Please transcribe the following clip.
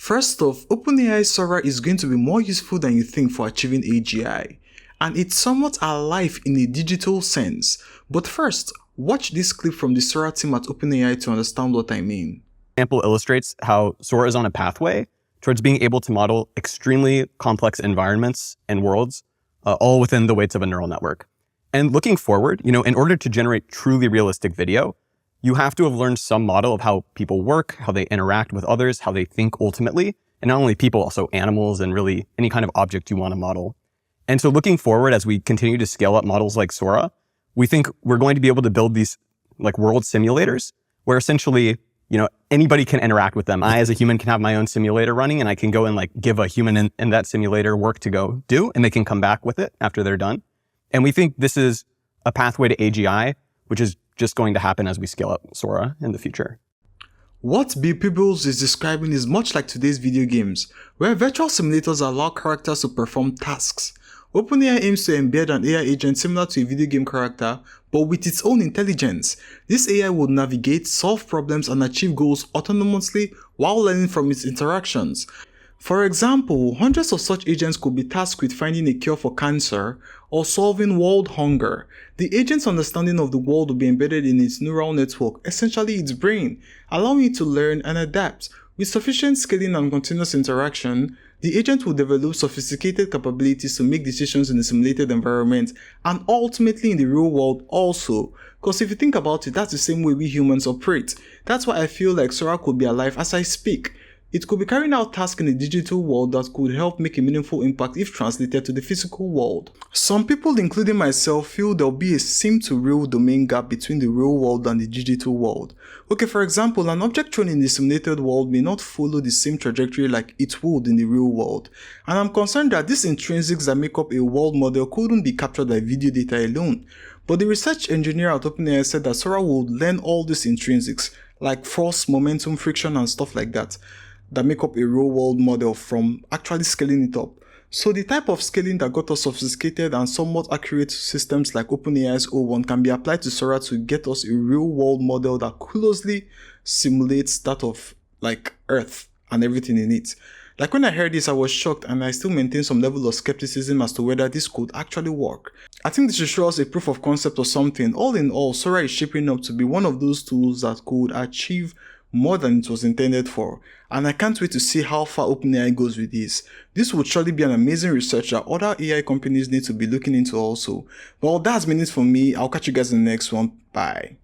First off, Openai Sora is going to be more useful than you think for achieving AGI, and it's somewhat alive in a digital sense. But first, watch this clip from the Sora team at OpenAI to understand what I mean. Example illustrates how Sora is on a pathway towards being able to model extremely complex environments and worlds, all within the weights of a neural network. And looking forward, in order to generate truly realistic video, you have to have learned some model of how people work, how they interact with others, how they think ultimately, and not only people, also animals and really any kind of object you want to model. And so looking forward, as we continue to scale up models like Sora, we think we're going to be able to build these like world simulators where essentially, anybody can interact with them. I, as a human, can have my own simulator running, and I can go and give a human in that simulator work to go do, and they can come back with it after they're done. And we think this is a pathway to AGI, which is just going to happen as we scale up Sora in the future. What Bill Peebles is describing is much like today's video games, where virtual simulators allow characters to perform tasks. OpenAI aims to embed an AI agent similar to a video game character, but with its own intelligence. This AI would navigate, solve problems, and achieve goals autonomously while learning from its interactions. For example, hundreds of such agents could be tasked with finding a cure for cancer or solving world hunger. The agent's understanding of the world will be embedded in its neural network, essentially its brain, allowing it to learn and adapt. With sufficient scaling and continuous interaction, the agent will develop sophisticated capabilities to make decisions in the simulated environment and ultimately in the real world also. Because if you think about it, that's the same way we humans operate. That's why I feel like Sora could be alive as I speak. It could be carrying out tasks in the digital world that could help make a meaningful impact if translated to the physical world. Some people, including myself, feel there'll be a sim-to-real domain gap between the real world and the digital world. Okay, for example, an object thrown in the simulated world may not follow the same trajectory like it would in the real world. And I'm concerned that these intrinsics that make up a world model couldn't be captured by video data alone. But the research engineer at OpenAI said that Sora would learn all these intrinsics, like force, momentum, friction, and stuff like that make up a real-world model from actually scaling it up. So the type of scaling that got us sophisticated and somewhat accurate systems like OpenAI's O1 can be applied to Sora to get us a real-world model that closely simulates that of Earth and everything in it. When I heard this, I was shocked, and I still maintain some level of skepticism as to whether this could actually work. I think this should show us a proof of concept or something. All in all, Sora is shaping up to be one of those tools that could achieve more than it was intended for, and I can't wait to see how far OpenAI goes with this. This would surely be an amazing research that other AI companies need to be looking into also. Well, that's been it for me. I'll catch you guys in the next one. Bye.